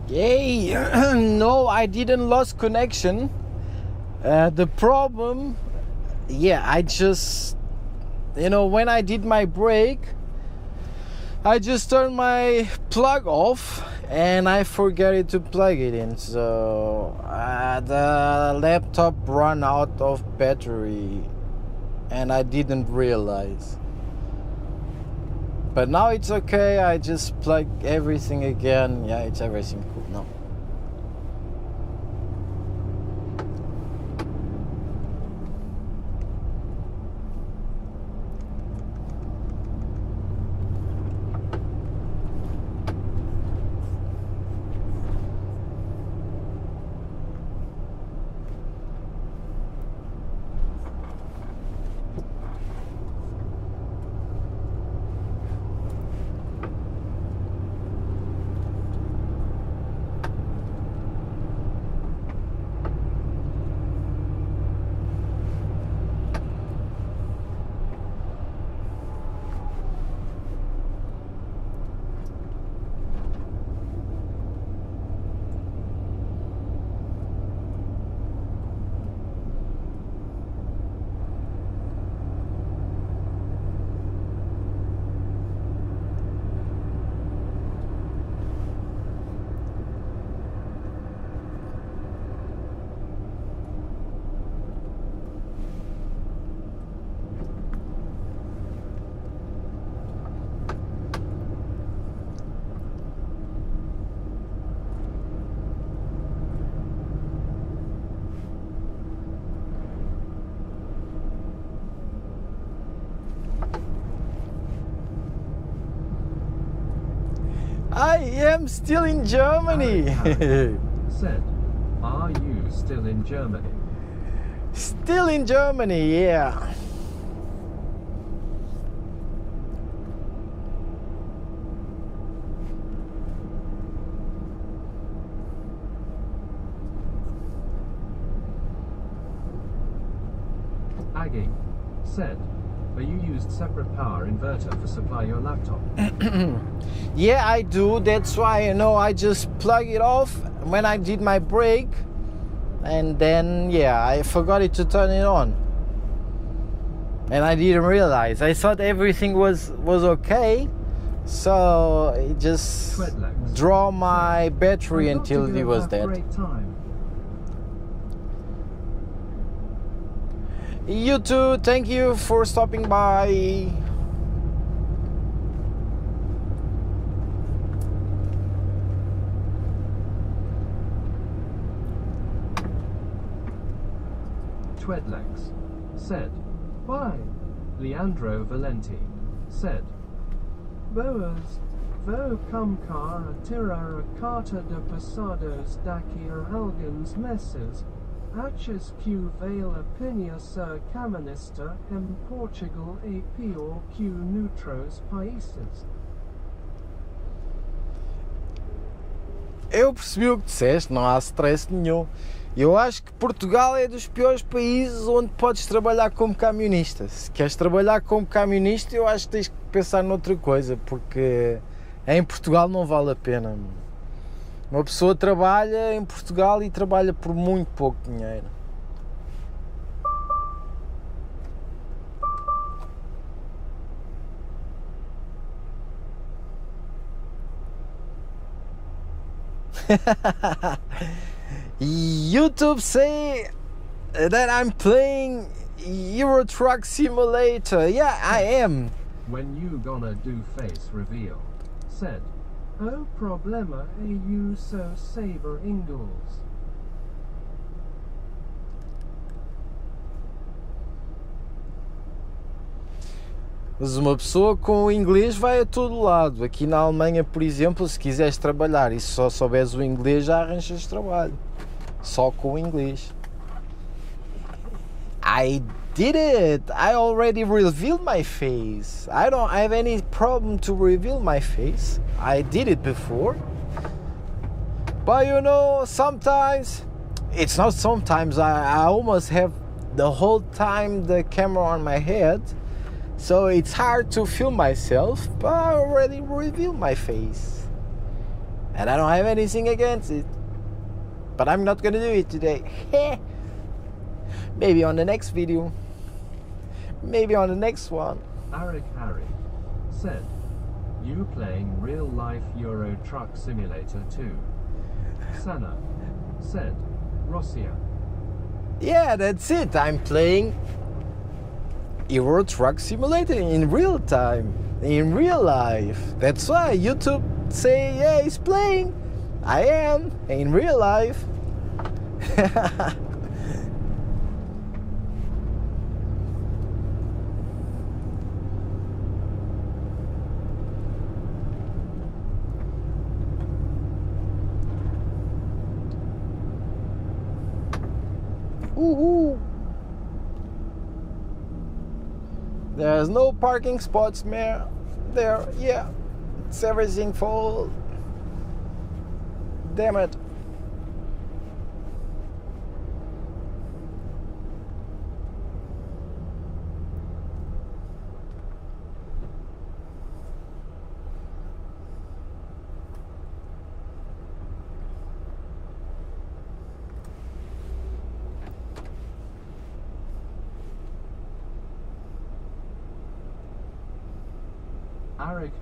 Yay! No, I didn't lose connection. The problem, I just, when I did my brake, I just turned my plug off and I forgot to plug it in. So the laptop ran out of battery and I didn't realize. But now it's okay, I just plug everything again. Yeah, it's everything cool now. I am still in Germany. Said, are you still in Germany? Still in Germany, yeah. Aggie said, but you used separate power inverter to supply your laptop. Yeah, I do. That's why, I just plug it off when I did my brake. And then, I forgot to turn it on. And I didn't realize. I thought everything was okay. So it just draw my battery until it was dead. You too, thank you for stopping by. Twedlex said, why? Leandro Valenti said, Boas, vo cumcar tirar carta de passados daqui alguns meses. Achas que o veio apenas ser caminista em Portugal é pior que noutros países? Eu percebi o que disseste, não há stress nenhum. Eu acho que Portugal é dos piores países onde podes trabalhar como camionista. Se queres trabalhar como camionista, eu acho que tens que pensar noutra coisa, porque em Portugal não vale a pena. Uma pessoa trabalha em Portugal e trabalha por muito pouco dinheiro. YouTube say that I'm playing Euro Truck Simulator. Yeah, I am. When you gonna do face reveal? Said, o problema é you so saber indoors. Mas uma pessoa com o inglês vai a todo lado. Aqui na Alemanha, por exemplo, se quiseres trabalhar e só souberes o inglês, já arranjas trabalho. Só com o inglês. I did it! I already revealed my face. I don't have any problem to reveal my face. I did it before. But sometimes, it's not sometimes, I almost have the whole time the camera on my head. So it's hard to film myself, but I already revealed my face. and I don't have anything against it. But I'm not gonna do it today. Maybe on the next video. Maybe on the next one. Harry said, you playing real life Euro Truck Simulator 2. Sana said, Russia. Yeah, that's it. I'm playing Euro Truck Simulator in real time, in real life. That's why YouTube say, yeah, he's playing. I am in real life. Woohoo! There's no parking spots more there. Yeah, it's everything full. Damn it.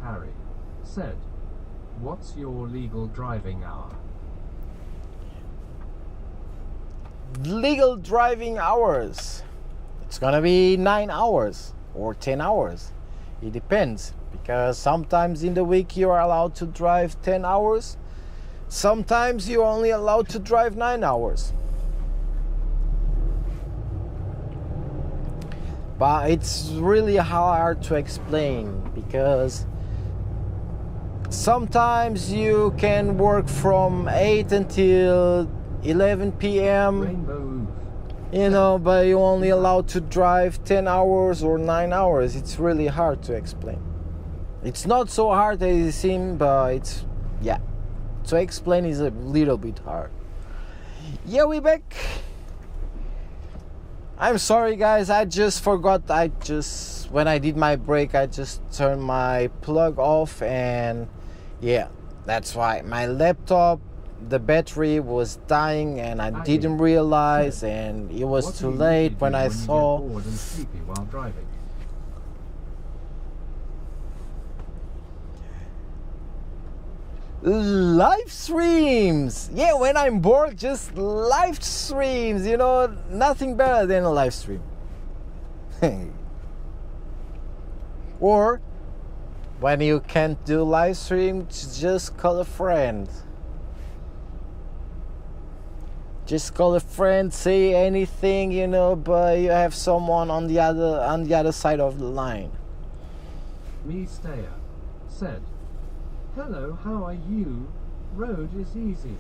Harry said, what's your legal driving hour? Legal driving hours. It's gonna be 9 hours or 10 hours. It depends, because sometimes in the week you are allowed to drive 10 hours. Sometimes you're only allowed to drive 9 hours. But it's really hard to explain, because sometimes you can work from 8 until 11 p.m. You know, but you're only allowed to drive 10 hours or 9 hours. It's really hard to explain. It's not so hard as it seems, but it's, yeah, to explain is a little bit hard. Yeah, we back. I'm sorry guys, I just forgot. When I did my break, I just turned my plug off, and yeah, that's why my laptop, the battery was dying, and I didn't realize, and it was too late when I saw. Bored and sleepy while driving? Live streams. Yeah, when I'm bored, just live streams. You know, nothing better than a live stream. Or when you can't do live stream, just call a friend. Just call a friend, say anything, you know, but you have someone on the other side of the line. Me Stayer said, hello, how are you? Road is easy.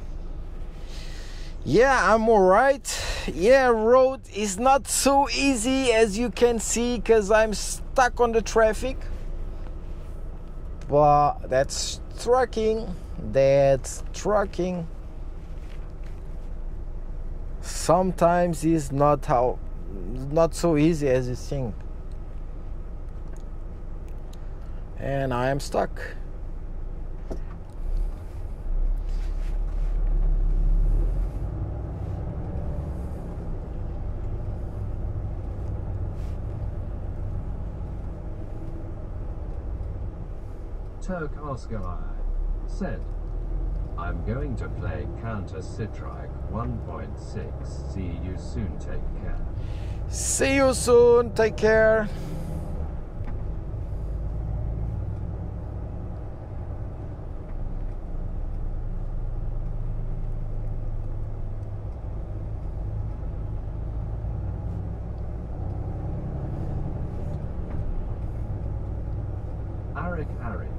Yeah, I'm alright. Yeah, road is not so easy as you can see, because I'm stuck on the traffic. But that's trucking. That's trucking. Sometimes it's not so easy as you think. And I am stuck. Turk Oscar said, I'm going to play Counter Strike 1.6. See you soon, take care. See you soon, take care. Harry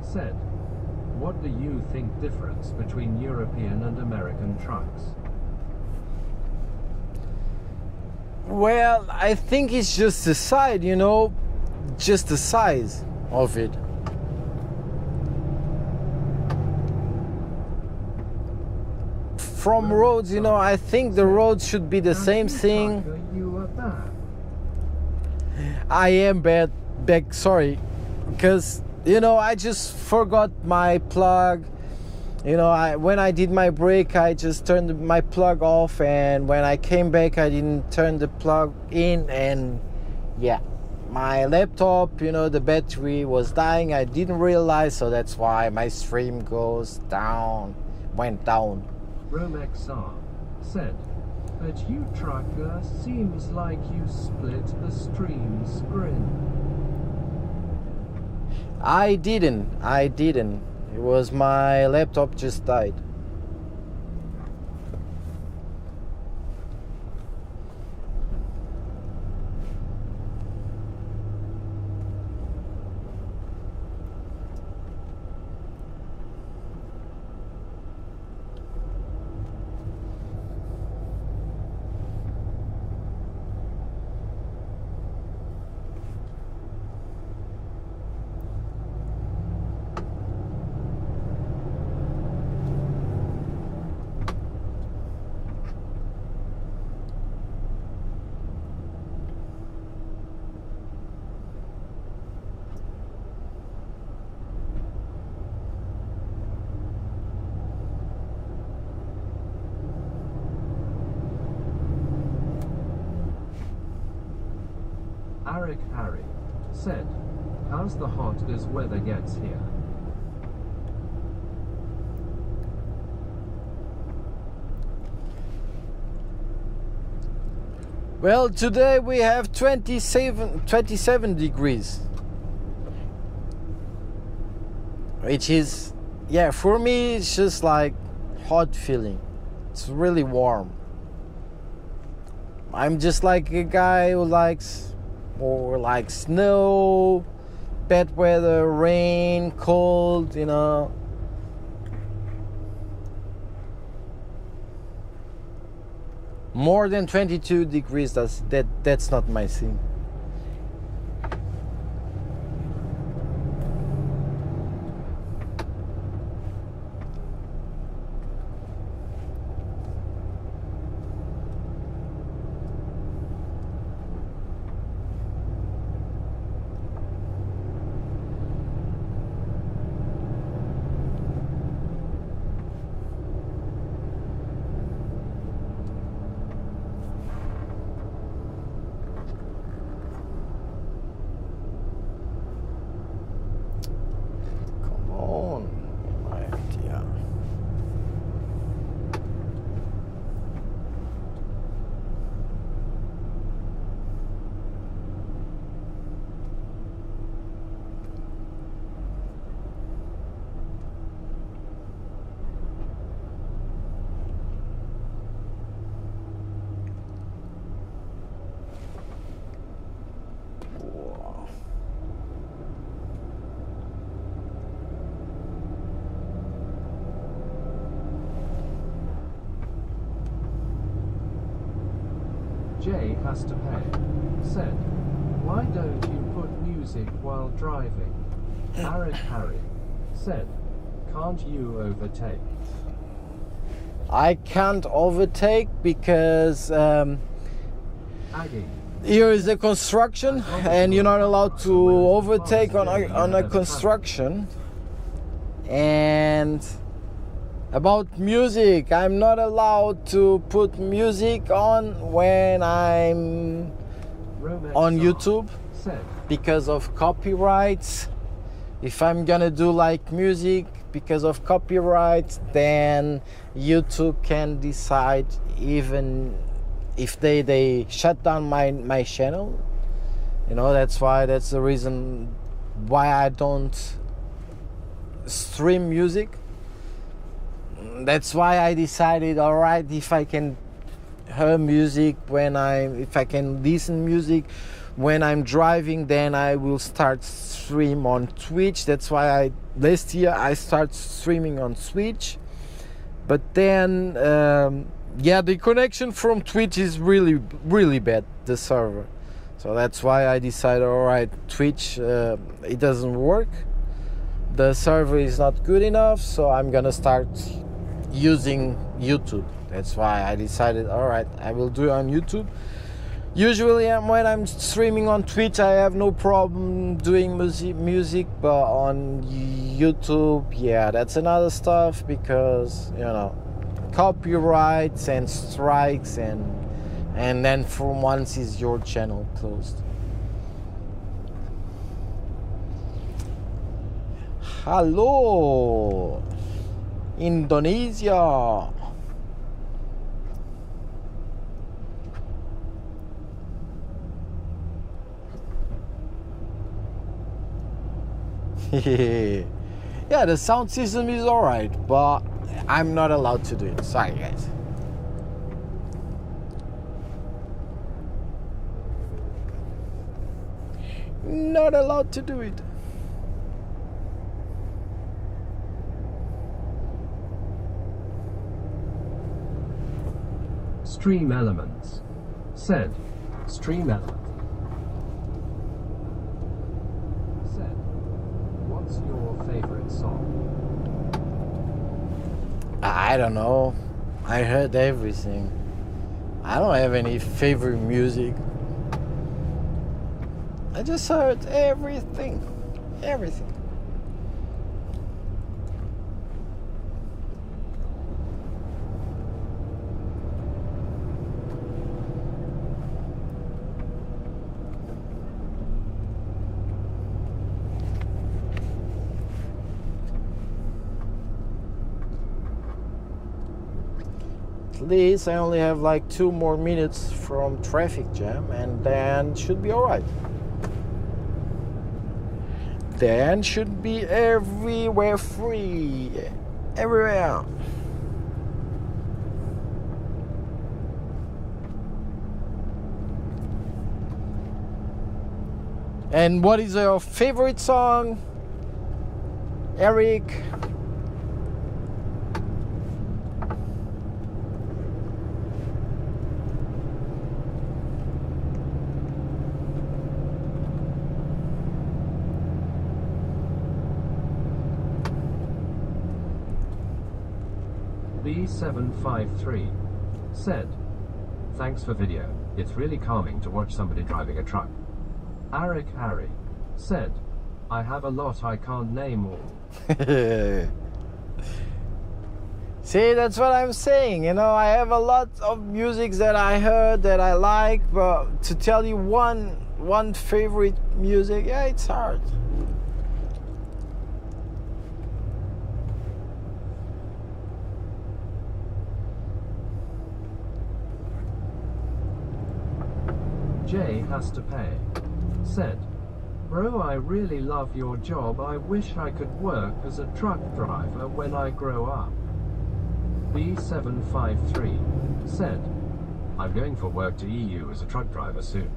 said, what do you think difference between European and American trucks? Well, I think it's just the size, you know, just the size of it. From roads, you know, I think the roads should be the same thing. I am back, sorry, because, you know, I just forgot my plug You know, when I did my break, I just turned my plug off, and when I came back, I didn't turn the plug in, and yeah, my laptop, you know, the battery was dying. I didn't realize, so that's why my stream went down. RomeXR said, "But youtrucker seems like you split the stream screen." I didn't. It was my laptop just died. Harry said, "How's the hot as weather gets here?" Well, today we have 27 degrees. Which is, yeah, for me it's just like hot feeling. It's really warm. I'm just like a guy who likes more like snow, bad weather, rain, cold, you know. More than 22 degrees, that's not my thing. Jay has to pay said, "Why don't you put music while driving?" Harry said, "Can't you overtake?" I can't overtake because Aggie, here is a construction and you're not allowed to overtake on a construction. And about music, I'm not allowed to put music on when I'm on YouTube because of copyrights. If I'm gonna do like music because of copyright, then YouTube can decide, even if they shut down my channel. You know, that's the reason why I don't stream music. That's why I decided, all right, if I can hear music if I can listen music when I'm driving, then I will start stream on Twitch. That's why last year I started streaming on Twitch. But then, the connection from Twitch is really, really bad, the server. So that's why I decided, all right, Twitch, it doesn't work. The server is not good enough, so I'm gonna start using YouTube. That's why I decided, all right, I will do it on YouTube. Usually when I'm streaming on Twitch, I have no problem doing music, but on YouTube, yeah, that's another stuff, because, you know, copyrights and strikes, and then for once is your channel closed. Hello, Indonesia. Yeah, the sound system is alright, but I'm not allowed to do it. Sorry, guys. Not allowed to do it. Stream elements. Said. Stream element. Said. What's your favorite song? I don't know. I heard everything. I don't have any favorite music. I just heard everything. Everything. At least I only have like 2 more minutes from traffic jam, and then should be alright. Then should be everywhere free. Everywhere. And what is your favorite song, Eric? B753 said, thanks for video. It's really calming to watch somebody driving a truck. Eric Harry said, I have a lot I can't name all. See, that's what I'm saying. You know, I have a lot of music that I heard that I like, but to tell you one favorite music, yeah, it's hard. Jay has to pay. Said, bro, I really love your job. I wish I could work as a truck driver when I grow up. B753 said, I'm going for work to EU as a truck driver soon.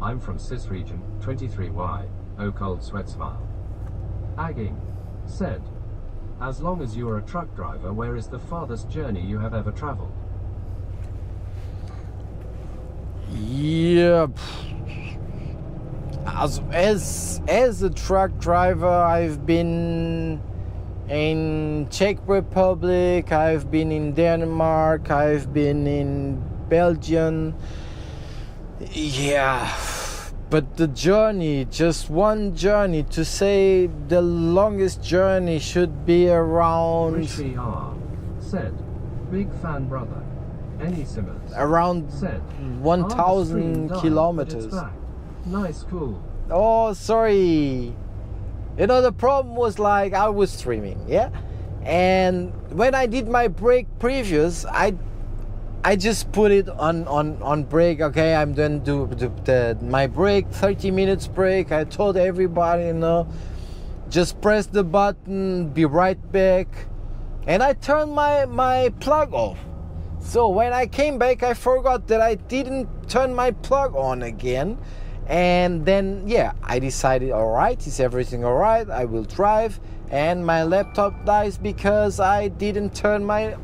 I'm from Cis region, 23Y, oh cold sweat smile. Agging said, as long as you're a truck driver, where is the farthest journey you have ever traveled? Yeah, as a truck driver, I've been in Czech Republic, I've been in Denmark, I've been in Belgium. Yeah, but the journey, just one journey, to say the longest journey should be around. Rishi R said, big fan brother. Any simmers? Around said, 1,000 kilometers. Nice, cool. Oh, sorry. You know, the problem was like I was streaming, yeah? And when I did my break previous, I just put it on break. Okay, I'm going to do my break, 30 minutes break. I told everybody, you know, just press the button, be right back. And I turned my plug off. So when I came back, I forgot that I didn't turn my plug on again. And then, yeah, I decided, all right, is everything all right? I will drive. And my laptop dies because I didn't turn my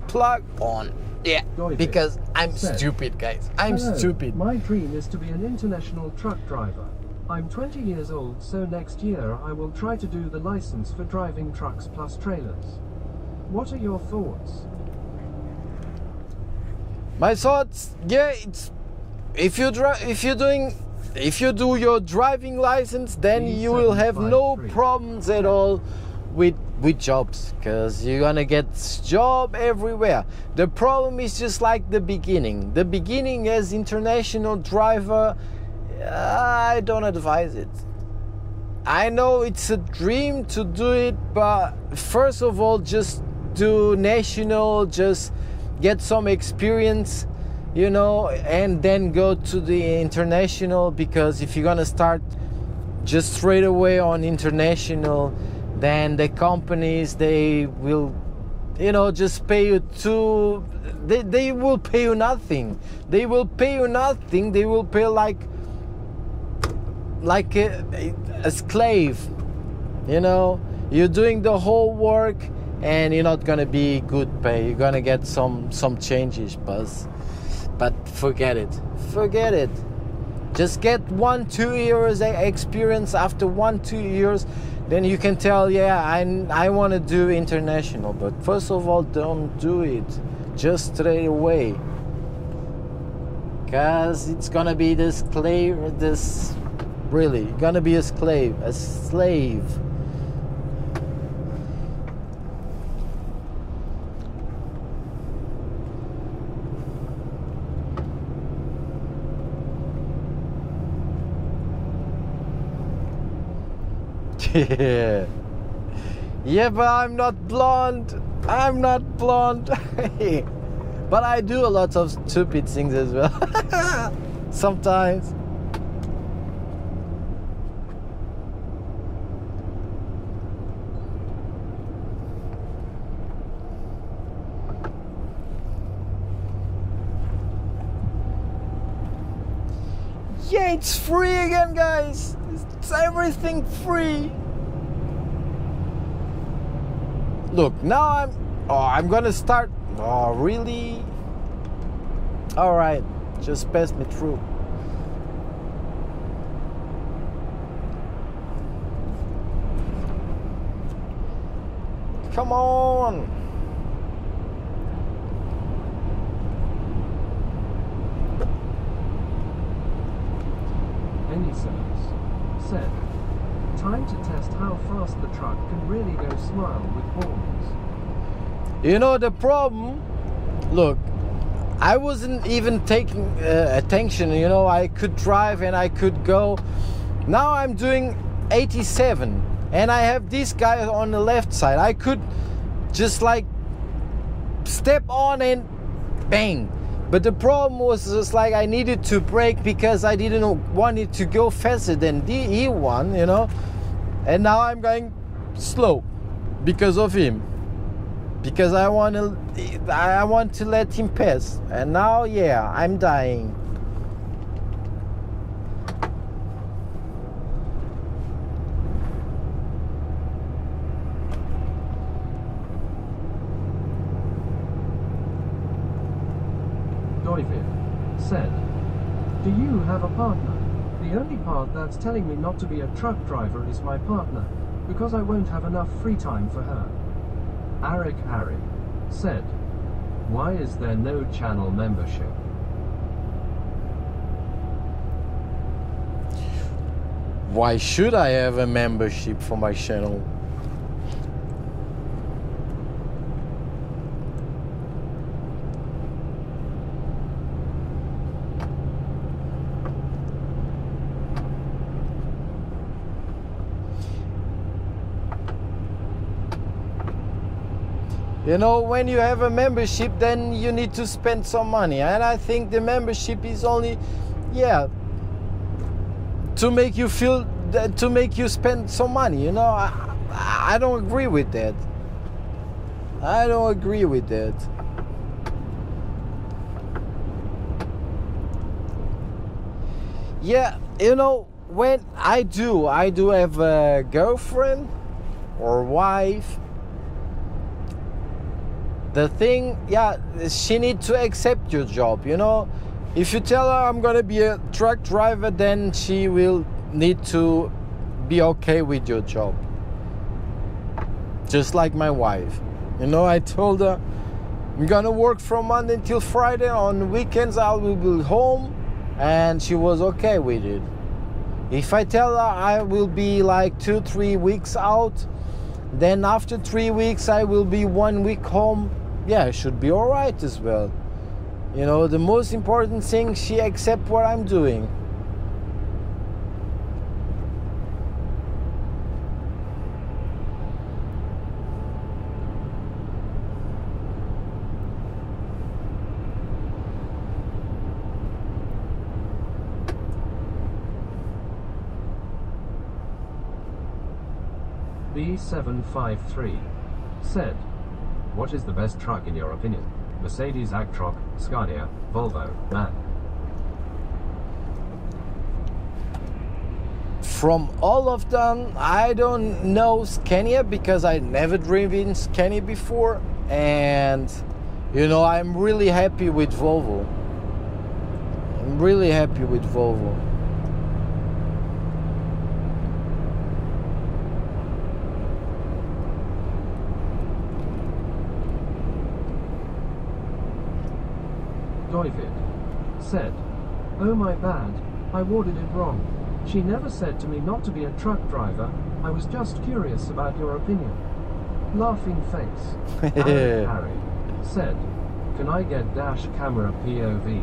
plug on. Yeah, because I'm stupid, guys. I'm stupid. My dream is to be an international truck driver. I'm 20 years old, so next year I will try to do the license for driving trucks plus trailers. What are your thoughts? My thoughts, yeah, if you do your driving license, then you will have no problems at all with jobs, because you're gonna get job everywhere. The problem is just like the beginning as international driver. I don't advise it. I know it's a dream to do it, but first of all, just do national, just get some experience, you know, and then go to the international, because if you're gonna start just straight away on international, then the companies, they will, you know, just pay you they will pay you nothing. They will pay like a slave, you know. You're doing the whole work and you're not gonna be good pay. You're gonna get some changes, but forget it. Just get 1-2 years experience. After 1-2 years, then you can tell, yeah, I want to do international. But first of all, don't do it just straight away, because it's gonna be this really gonna be a slave. Yeah, but I'm not blonde. But I do a lot of stupid things as well. Sometimes. Yeah, it's free again, guys. It's everything free. Look, now I'm gonna start. Oh, really? All right, just pass me through. Come on. Any service said, time to test how fast the truck can really go smile with horns. You know the problem? Look, I wasn't even taking attention, you know. I could drive and I could go. Now I'm doing 87 and I have this guy on the left side. I could just like step on and bang. But the problem was just like I needed to brake, because I didn't want it to go faster than the E1, you know. And now I'm going slow because of him. Because I want to let him pass. And now, yeah, I'm dying. David said, do you have a partner? The only part that's telling me not to be a truck driver is my partner, because I won't have enough free time for her. Eric Harry said, why is there no channel membership? Why should I have a membership for my channel? You know, when you have a membership, then you need to spend some money. And I think the membership is only, yeah, to make you feel, to make you spend some money. You know, I don't agree with that. I don't agree with that. Yeah, you know, when I do have a girlfriend or wife. The thing, yeah, she needs to accept your job, you know. If you tell her I'm gonna be a truck driver, then she will need to be okay with your job. Just like my wife. You know, I told her I'm gonna work from Monday till Friday. On weekends I will be home. and she was okay with it. If I tell her I will be like 2-3 weeks out, then after 3 weeks I will be 1 week home, yeah, it should be all right as well. You know, the most important thing, she accept what I'm doing. B753 said, "What is the best truck in your opinion? Mercedes, Actros, Scania, Volvo, MAN?" From all of them, I don't know Scania because I never driven Scania before, and you know, I'm really happy with Volvo. I'm really happy with Volvo. David said, "Oh my bad, I worded it wrong. She never said to me not to be a truck driver. I was just curious about your opinion." Laughing face. Harry said, "Can I get dash camera POV?"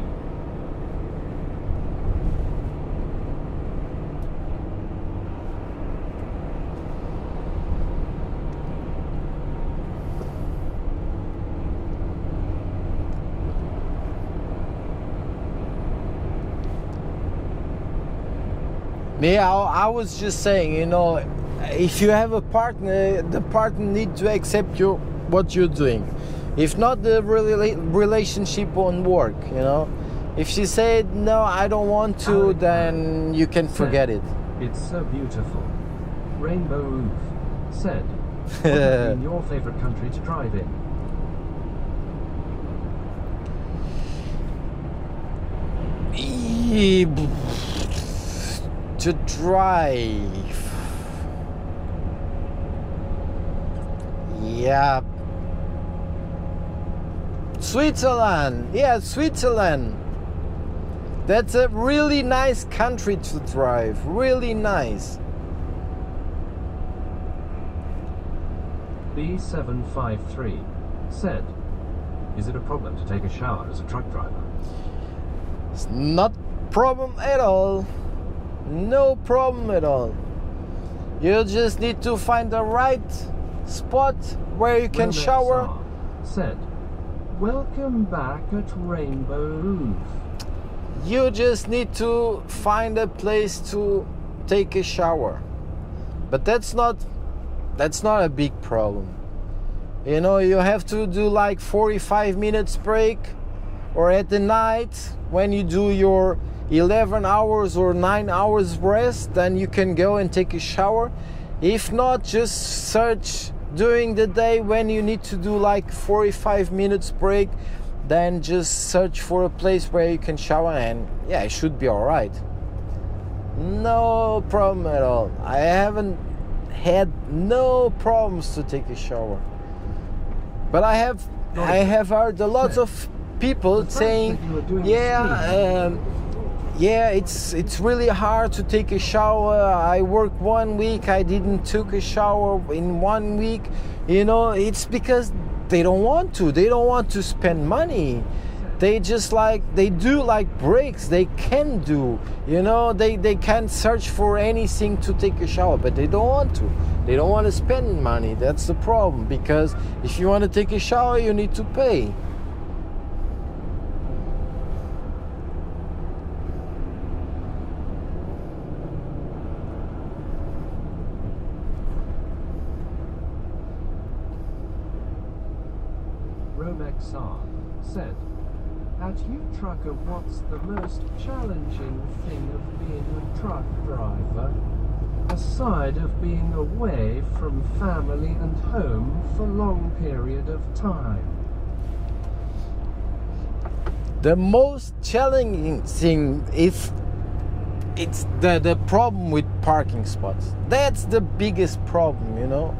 Yeah, I was just saying, you know, if you have a partner, the partner needs to accept you what you're doing. If not, the relationship won't work, you know. If she said, no, I don't want to, then you can forget it. "It's so beautiful." Rainbow Roof said, "What has been your favorite country to drive in?" To drive, yeah, Switzerland. Yeah, Switzerland. That's a really nice country to drive. Really nice. B753 said, "Is it a problem to take a shower as a truck driver?" It's not problem at all. No problem at all. You just need to find the right spot where you can shower. Said, "Welcome back at Rainbow Roof." You just need to find a place to take a shower. But that's not a big problem. You know, you have to do like 45 minutes break, or at the night when you do your 11 hours or 9 hours rest, then you can go and take a shower. If not, just search during the day when you need to do like 45 minutes break, then just search for a place where you can shower, and yeah, it should be all right. No problem at all. I haven't had no problems to take a shower. But I have heard a lot of people saying, yeah, it's really hard to take a shower. I worked 1 week, I didn't took a shower in 1 week. You know, it's because they don't want to. They don't want to spend money. They just they do like breaks. They can do, you know, they can search for anything to take a shower, but they don't want to. They don't want to spend money. That's the problem, because if you want to take a shower, you need to pay. Romexar said, "At youtrucker, what's the most challenging thing of being a truck driver, aside of being away from family and home for long period of time?" The most challenging thing is it's the problem with parking spots. That's the biggest problem, you know.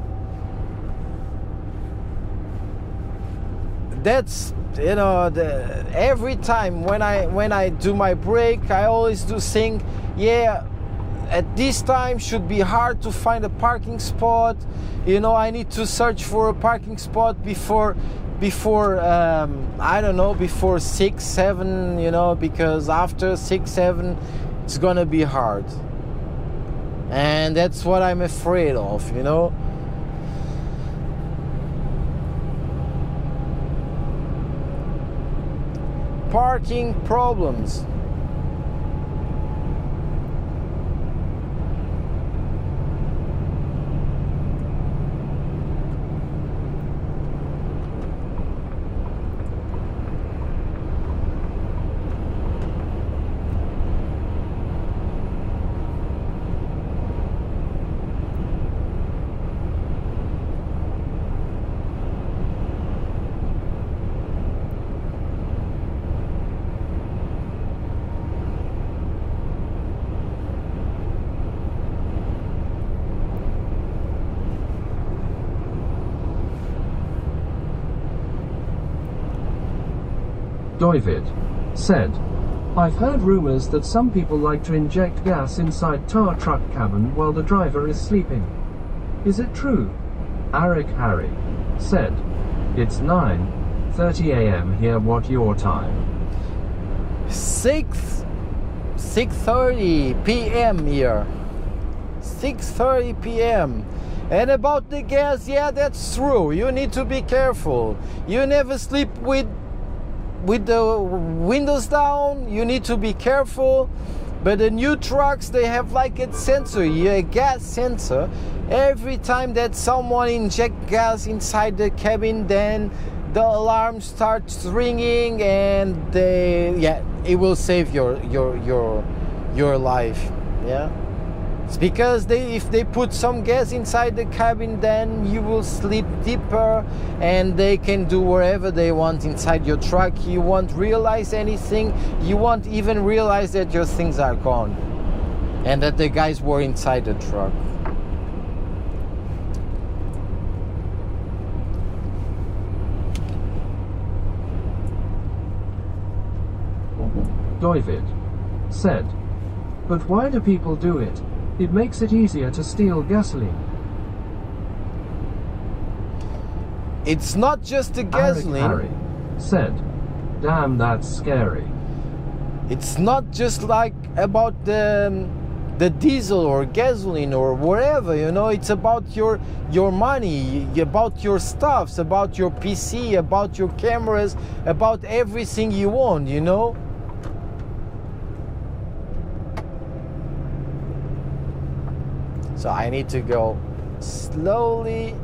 that's, you know, every time when I do my break, I always do think, yeah, at this time should be hard to find a parking spot. You know, I need to search for a parking spot before I don't know, before 6, 7, you know, because after 6, 7 it's gonna be hard. And that's what I'm afraid of, you know. Parking problems. David said, I've heard rumors that some people like to inject gas inside tar truck cabin while the driver is sleeping. Is it true? Arik Harry said, it's 9:30 a.m. here. What your time? 6:30 p.m. here. 6:30 p.m. And about the gas, yeah, that's true. You need to be careful. You never sleep with the windows down. You need to be careful. But the new trucks, they have like a sensor, a gas sensor. Every time that someone inject gas inside the cabin, then the alarm starts ringing, and it will save your life. Yeah, it's because if they put some gas inside the cabin, then you will sleep deeper, and they can do whatever they want inside your truck. You won't realize anything. You won't even realize that your things are gone and that the guys were inside the truck. David said, but why do people do it? It makes it easier to steal gasoline. It's not just the gasoline. Harry said, damn, that's scary. It's not just like about the diesel or gasoline or whatever, you know. It's about your money, about your stuffs, about your PC, about your cameras, about everything you own, you know. So I need to go slowly.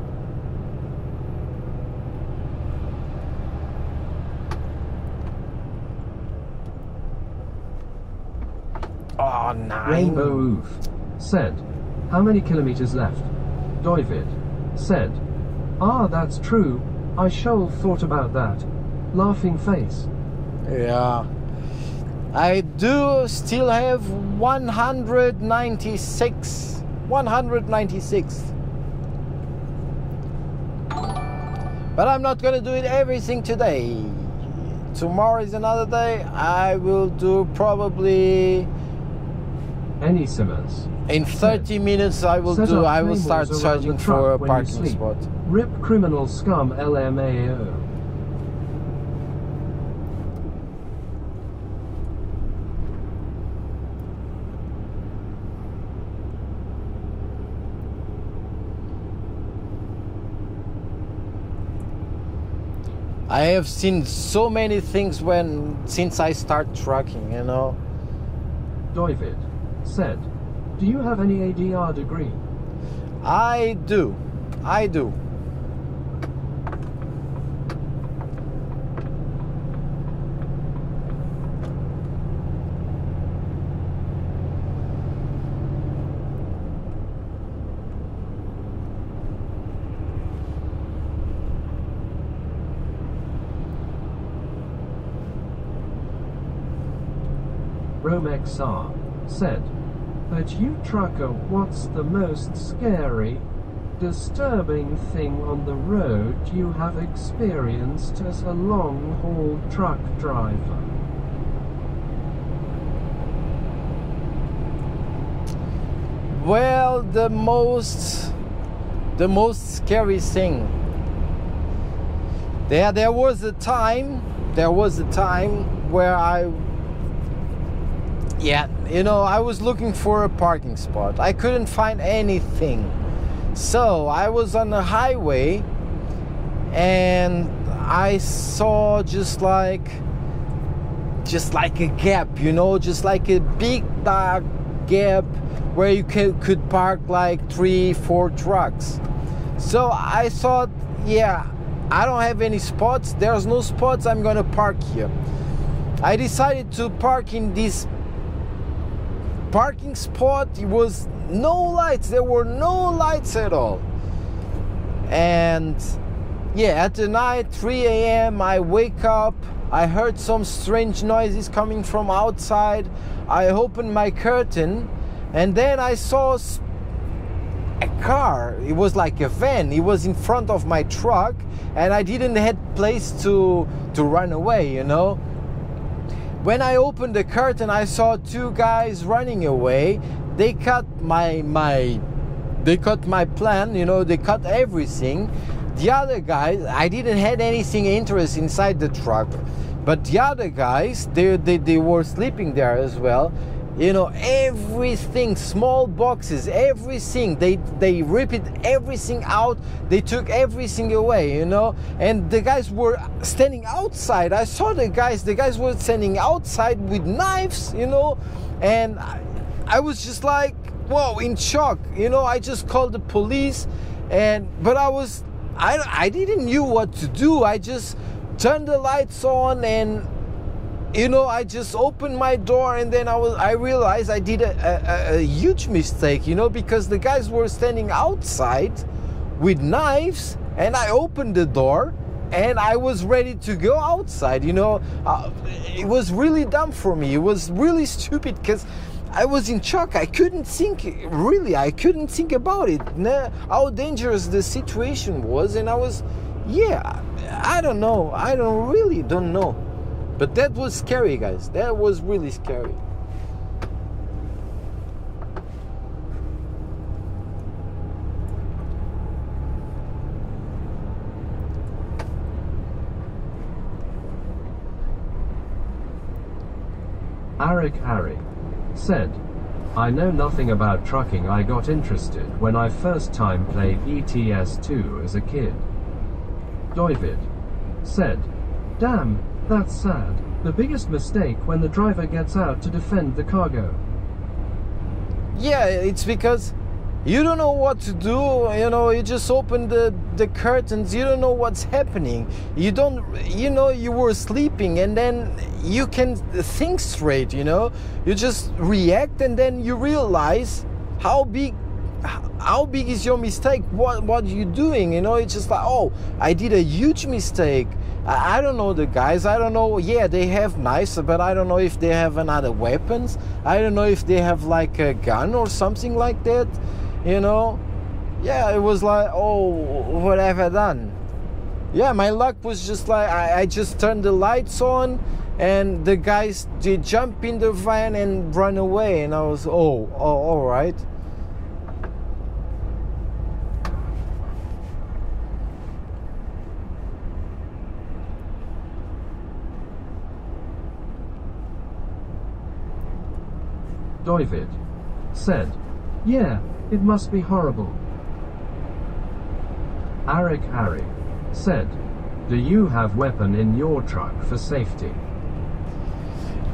Oh, 9. Rainbow Oof said, how many kilometers left? David said, that's true. I sure thought about that. Laughing face. Yeah. I do still have 196. But I'm not gonna do it everything today. Tomorrow is another day. I will do probably any simmers. In 30 minutes I will start searching for a parking spot. Rip criminal scum LMAO. I have seen so many things since I start trucking, you know. David said, do you have any ADR degree? I do. RomXR said, but you trucker, what's the most scary? disturbing thing on the road you have experienced as a long-haul truck driver? Well, the most scary thing. There was a time where I was looking for a parking spot. I couldn't find anything. So I was on the highway and I saw just like a gap, just like a big dark gap where you could park like 3-4 trucks. So I thought, I don't have any spots. There's no spots. I'm gonna park here. I decided to park in this parking spot. It was no lights. There were no lights at all. And at the night, 3 a.m., I wake up. I heard some strange noises coming from outside. I opened my curtain, and then I saw a car. It was like a van. It was in front of my truck, and I didn't have place to run away, When I opened the curtain, I saw 2 guys running away. They cut my plan, they cut everything. The other guys, I didn't have anything interesting inside the truck, but the other guys, they were sleeping there as well. Everything, small boxes, everything, they ripped everything out. They took everything away, and the guys were standing outside. I saw the guys were standing outside with knives, and I was just like, whoa, in shock. I just called the police, but I didn't knew what to do. I just turned the lights on and I just opened my door, and then I realized I did a huge mistake, because the guys were standing outside with knives, and I opened the door and I was ready to go outside. It was really dumb for me. It was really stupid because I was in shock. I couldn't think about it, how dangerous the situation was, and I was, I don't know. I don't know. But that was scary, guys. That was really scary. Arik Ari said, I know nothing about trucking. I got interested when I first time played ETS2 as a kid. David said, damn, that's sad. The biggest mistake when the driver gets out to defend the cargo. Yeah, it's because you don't know what to do, you just open the curtains, you don't know what's happening. You were sleeping, and then you can think straight, you just react, and then you realize how big is your mistake, what are you doing, it's just like, oh, I did a huge mistake. I don't know the guys, I don't know, they have knives, but I don't know if they have another weapons. I don't know if they have like a gun or something like that, it was like, oh, what have I done? My luck was just like, I just turned the lights on, and the guys, they jump in the van and run away, and I was, oh, all right. David said, it must be horrible. Arik Ari said, do you have weapon in your truck for safety?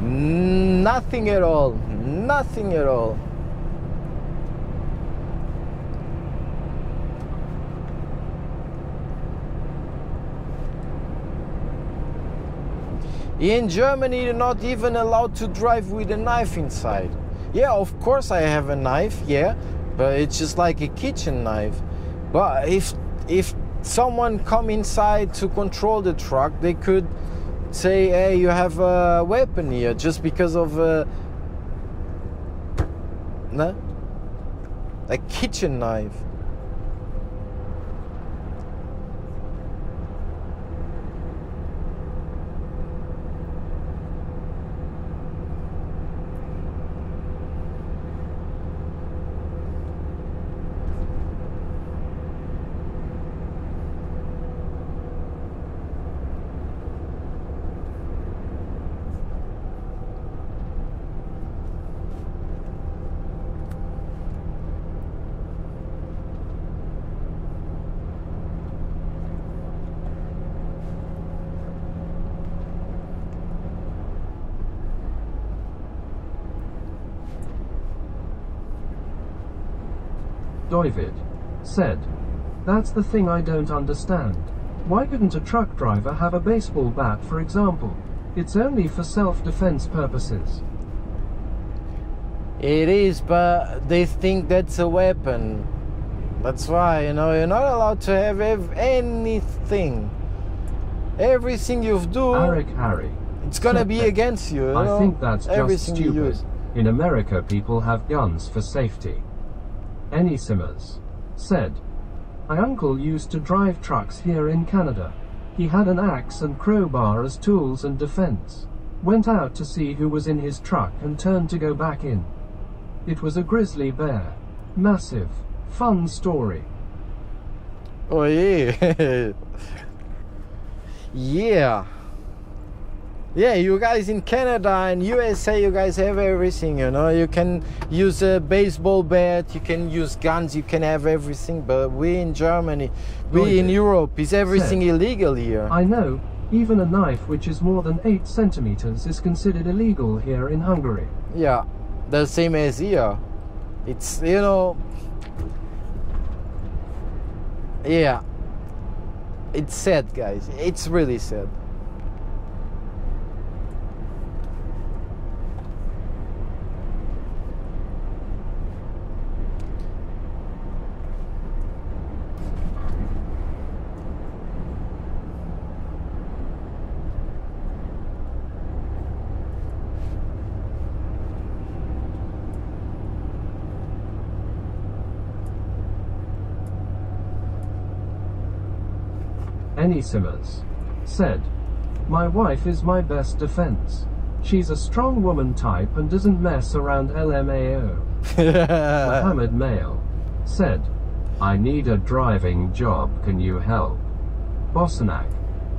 Nothing at all. Nothing at all. In Germany, you're not even allowed to drive with a knife inside. Of course I have a knife, but it's just like a kitchen knife. But if someone come inside to control the truck, they could say, hey, you have a weapon here, just because of a kitchen knife. David said, "That's the thing I don't understand. Why couldn't a truck driver have a baseball bat, for example? It's only for self-defense purposes." It is, but they think that's a weapon. That's why, you're not allowed to have anything. Everything you do, Harry, it's gonna be against you. I think that's just everything you stupid. use. In America, people have guns for safety. Any Simmers said, "My uncle used to drive trucks here in Canada. He had an axe and crowbar as tools and defense. Went out to see who was in his truck and turned to go back in. It was a grizzly bear. Massive. Fun story." Oh yeah. Yeah, you guys in Canada and USA, you guys have everything, you can use a baseball bat, you can use guns, you can have everything, but we in Germany, we in Europe, is everything illegal here. "I know, even a knife which is more than 8 centimeters is considered illegal here in Hungary." Yeah, the same as here. It's, yeah, it's sad, guys, it's really sad. Any Simmers said, "My wife is my best defense. She's a strong woman type and doesn't mess around LMAO." Mohammed Mail said, "I need a driving job, can you help?" Bosnack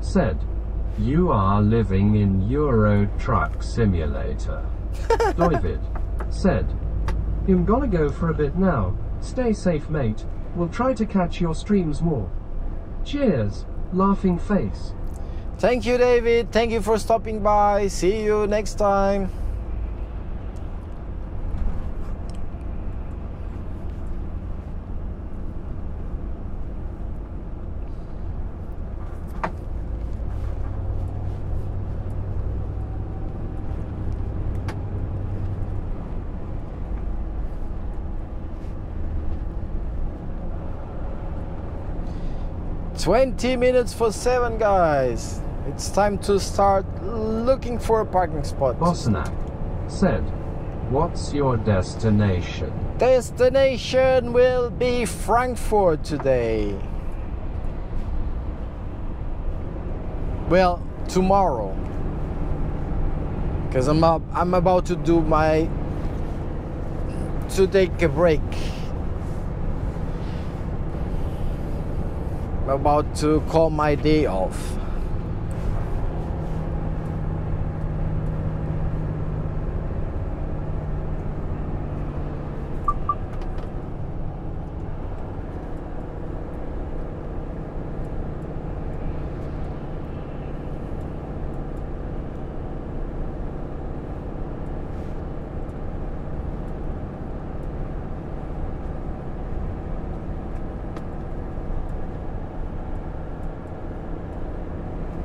said, "You are living in Euro Truck Simulator." David said, "I'm gonna go for a bit now. Stay safe, mate. We'll try to catch your streams more. Cheers, laughing face." Thank you, David. Thank you for stopping by. See you next time. (20:07), guys. It's time to start looking for a parking spot. Bosnack said, "What's your destination?" Destination will be Frankfurt today. Well, tomorrow. Because I'm about to take a break. I'm about to call my day off.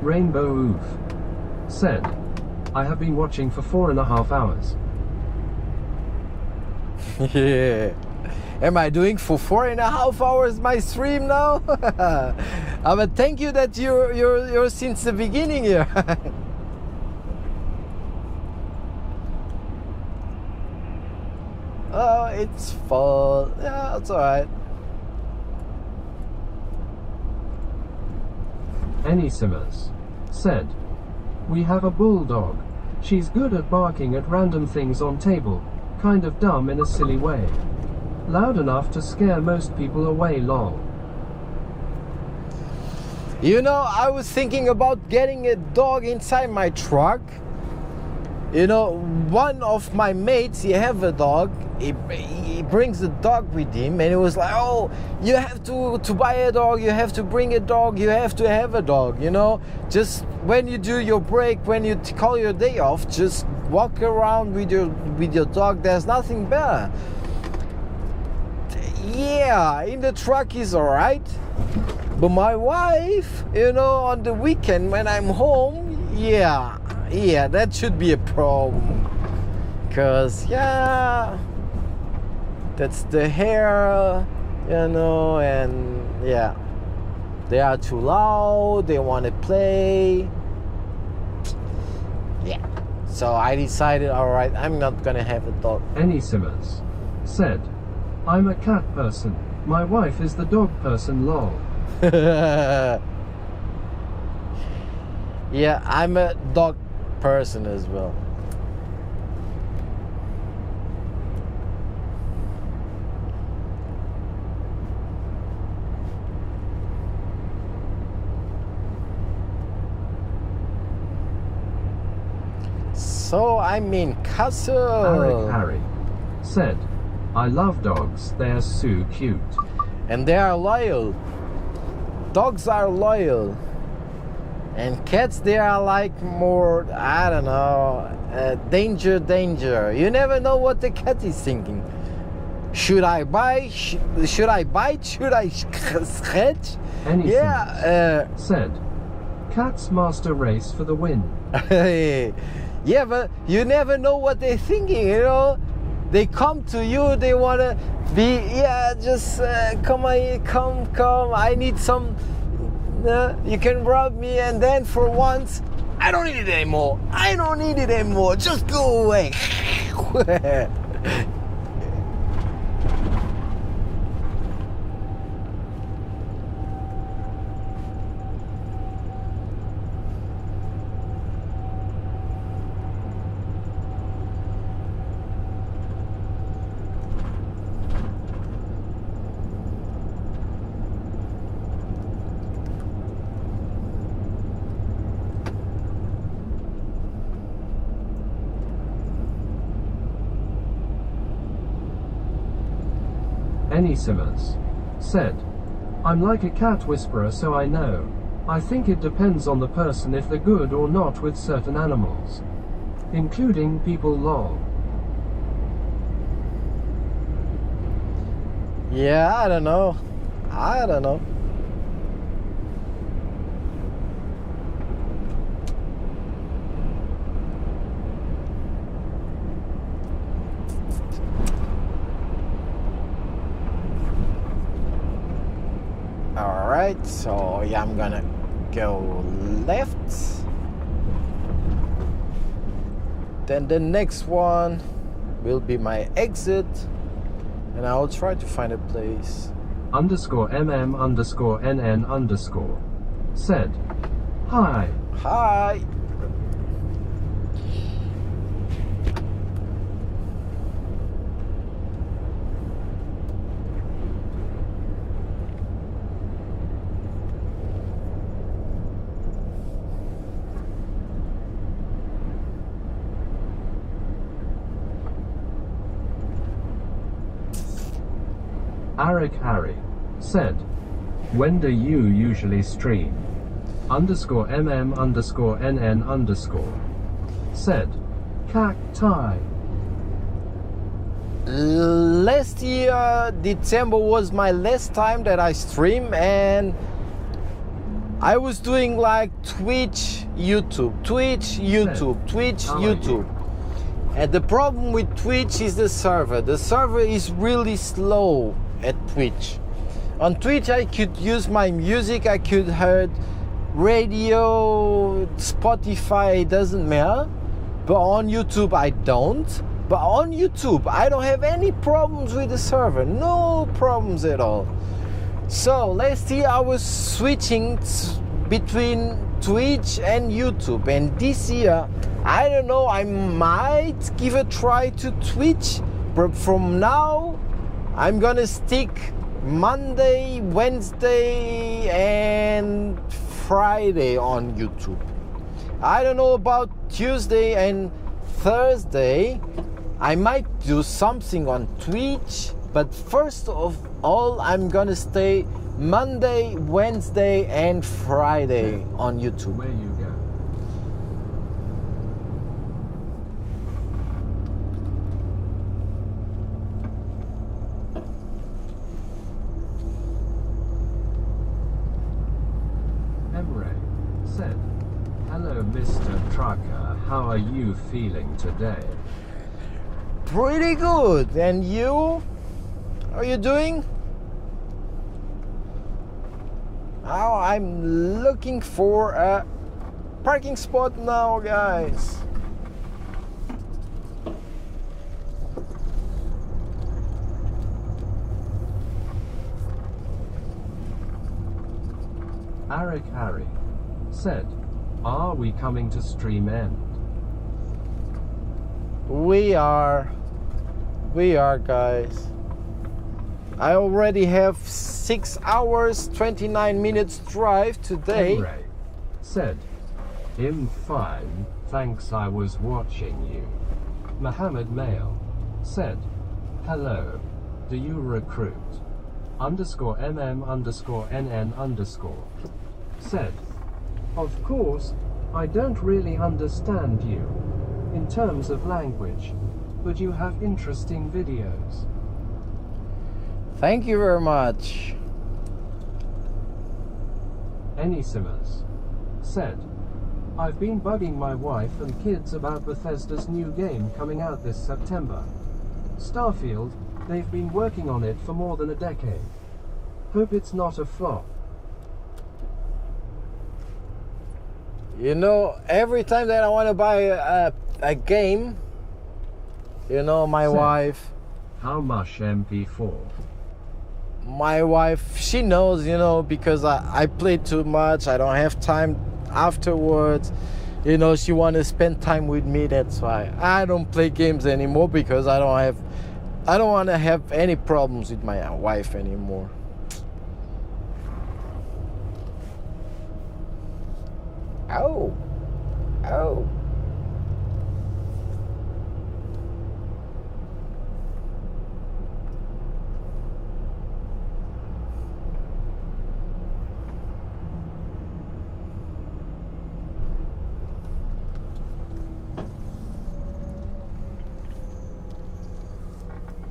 Rainbow Oof said, "I have been watching for 4.5 hours." Yeah. Am I doing for 4.5 hours my stream now? But thank you that you're since the beginning here. Oh, it's full. Yeah, it's alright. Any Simmers said, "We have a bulldog. She's good at barking at random things on table, kind of dumb in a silly way. Loud enough to scare most people away, lol." I was thinking about getting a dog inside my truck. One of my mates, he have a dog. He brings the dog with him, and it was like, "Oh, you have to buy a dog. You have to bring a dog. You have to have a dog." Just when you do your break, when you call your day off, just walk around with your dog. There's nothing better. yeah, in the truck is alright. But my wife, you know, on the weekend when I'm home, yeah, that should be a problem. Cause yeah, that's the hair, you know, and yeah, they are too loud, they want to play. Yeah, so I decided, alright, I'm not gonna have a dog. Any Simmers said, I'm a cat person. My wife is the dog person, lol. Yeah, I'm a dog person as well. So I'm in Kassel. Harry said, I love dogs, they're so cute. And they are loyal. Dogs are loyal. And cats, they are like more, I don't know, danger. You never know what the cat is thinking. Should I bite? Should I bite? Should I scratch? Yeah, said, cats master race for the win. Yeah, but you never know what they're thinking, you know. They come to you, they want to be, yeah, just come on, come, I need some, you can rub me, and then for once, I don't need it anymore, just go away. Any Simmers said, I'm like a cat whisperer, so I know. I think it depends on the person if they're good or not with certain animals, including people, lol. Yeah, I don't know. Alright, so yeah, I'm gonna go left. Then the next one will be my exit, and I'll try to find a place. _MM_NN_ said, hi. Hi. Harry said, when do you usually stream? _MM_NN_ said, cacti. Last year, December was my last time that I stream, and I was doing like Twitch, YouTube. And the problem with Twitch is the server. The server is really slow at Twitch. On Twitch, I could use my music, I could hear radio, Spotify, it doesn't matter. But on YouTube, I don't. But on YouTube, I don't have any problems with the server. No problems at all. So last year, I was switching between Twitch and YouTube. And this year, I don't know, I might give a try to Twitch. But from now, I'm gonna stick Monday, Wednesday, and Friday on YouTube. I don't know about Tuesday and Thursday. I might do something on Twitch, but first of all, I'm gonna stay Monday, Wednesday, and Friday on YouTube. Where you go? Trucker, how are you feeling today? Pretty good. And you? How are you doing? Now I'm looking for a parking spot now, guys. Arik Harry said, are we coming to stream end? We are, guys. I already have 6 hours 29 minutes drive today. Ray said, I'm fine, thanks, I was watching you. Mohammed Mail said, hello, do you recruit? _MM_NN_ said, of course, I don't really understand you in terms of language, but you have interesting videos. Thank you very much. Simmers said, I've been bugging my wife and kids about Bethesda's new game coming out this September. Starfield, they've been working on it for more than a decade. Hope it's not a flop. You know, every time that I want to buy a game, you know, my wife, how much MP4? My wife, she knows, you know, because I play too much. I don't have time afterwards. You know, she want to spend time with me. That's why I don't play games anymore, because I don't want to have any problems with my wife anymore. Oh.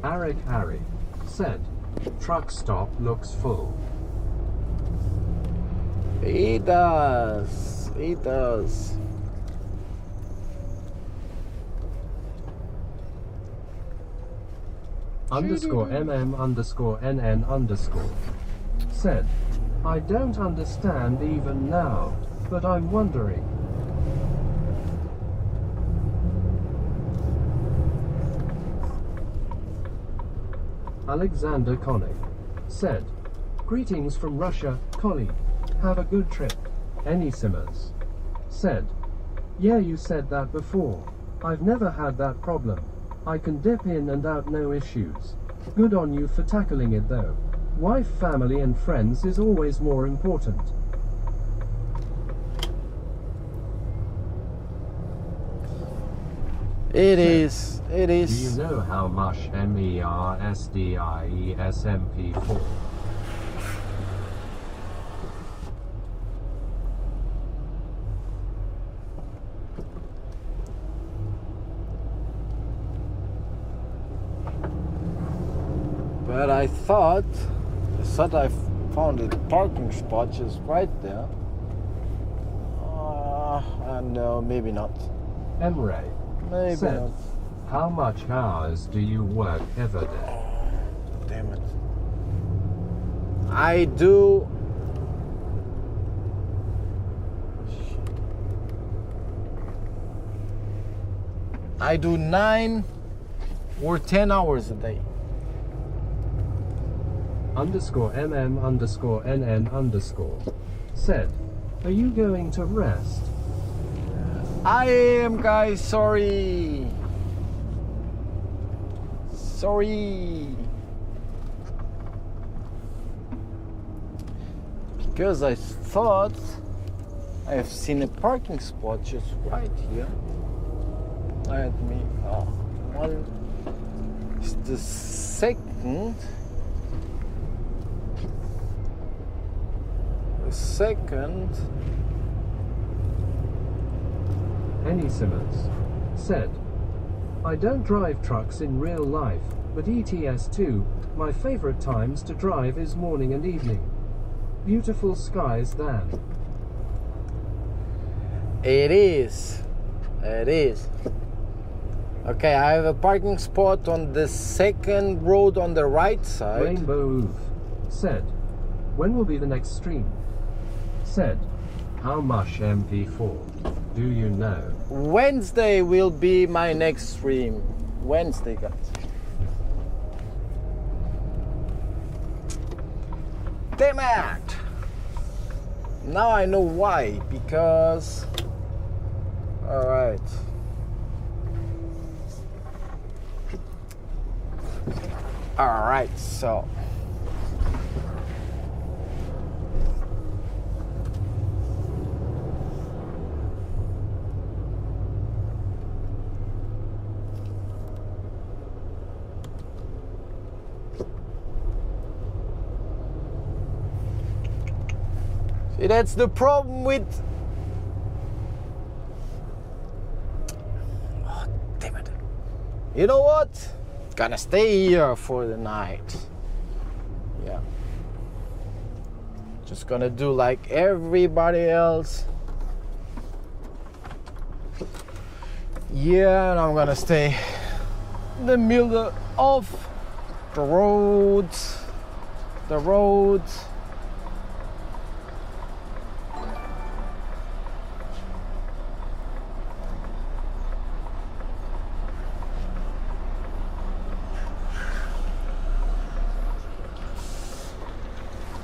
Arik Harry said, truck stop looks full. It does. _MM_NN_ said, I don't understand even now, but I'm wondering. Alexander Koenig said, greetings from Russia, colleague. Have a good trip. Simmers said, yeah, you said that before. I've never had that problem. I can dip in and out, no issues. Good on you for tackling it though. Wife, family and friends is always more important. It is. Do you know how much MERSDIES MP4? But I thought I found a parking spot just right there. No, maybe not. Emre Maybe said, not. how much hours do you work every day? Damn it. I do. I do 9 or 10 hours a day. _MM_NN_ said, are you going to rest? I am, guys, sorry. Because I thought I have seen a parking spot just right here. Let me, one is the second. Simmers said, I don't drive trucks in real life, but ETS2, my favorite times to drive is morning and evening. Beautiful skies then. It is. It is. Okay, I have a parking spot on the second road on the right side. Rainbow Oof said, when will be the next stream? Said, how much MP4 do you know? Wednesday will be my next stream. Wednesday, guys. Damn it! Now I know why. Because... Alright. Alright, so... See, that's the problem with... Oh, damn it. You know what? Gonna stay here for the night. Yeah. Just gonna do like everybody else. Yeah, and I'm gonna stay in the middle of the roads. The roads.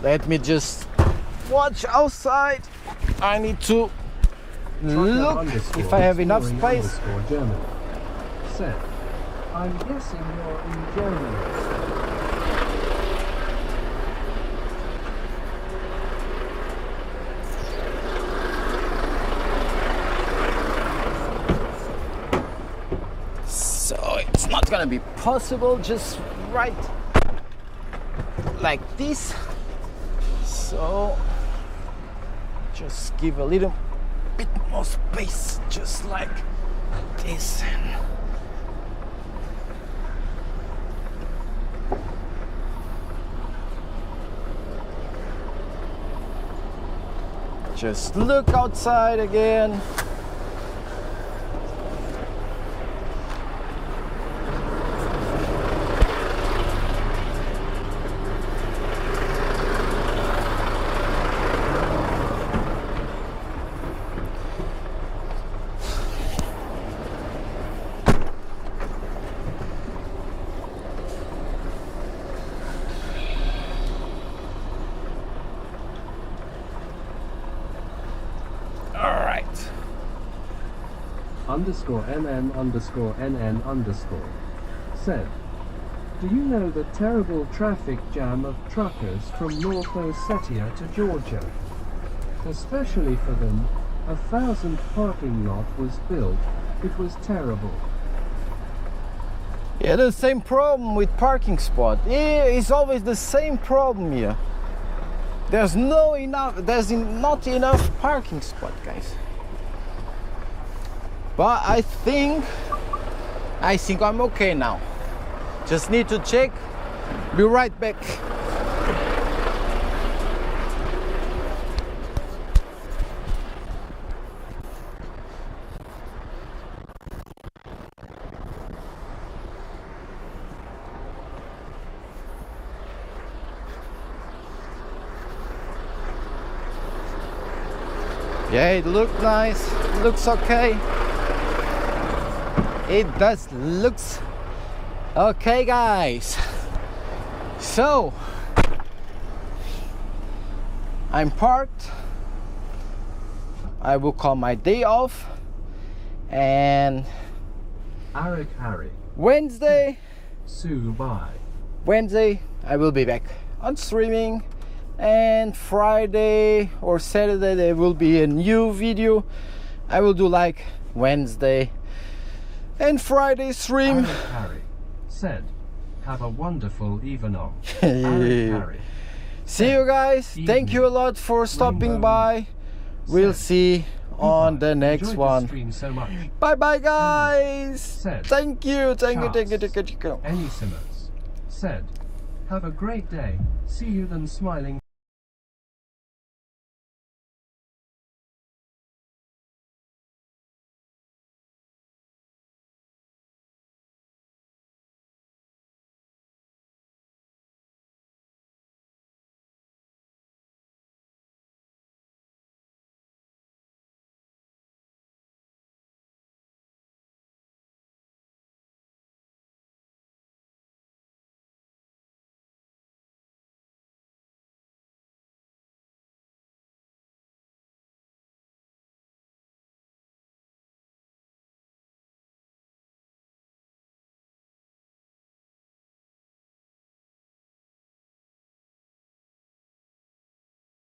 Let me just watch outside. I need to look if I have enough space. Germany said, I'm guessing you're in Germany. So it's not gonna be possible just right like this. So just give a little bit more space, just like this. Just look outside again. _MN_NN_ said, do you know the terrible traffic jam of truckers from North Ossetia to Georgia? Especially for them, 1,000 parking lot was built. It was terrible. Yeah, the same problem with parking spot. Yeah, it's always the same problem here. There's not enough parking spot, guys. But I think I'm okay now. Just need to check. Be right back. Yeah, it looks nice. It looks okay. It does looks okay, guys. So I'm parked. I will call my day off, and Harry. Wednesday I will be back on streaming, and Friday or Saturday there will be a new video. I will do like Wednesday and Friday stream. Harry said, have a wonderful evening. Harry. See you guys. Thank you a lot for stopping by. We'll see on the next one. So much. Bye bye, guys. Thank you. Any Simmons said, have a great day. See you then, smiling.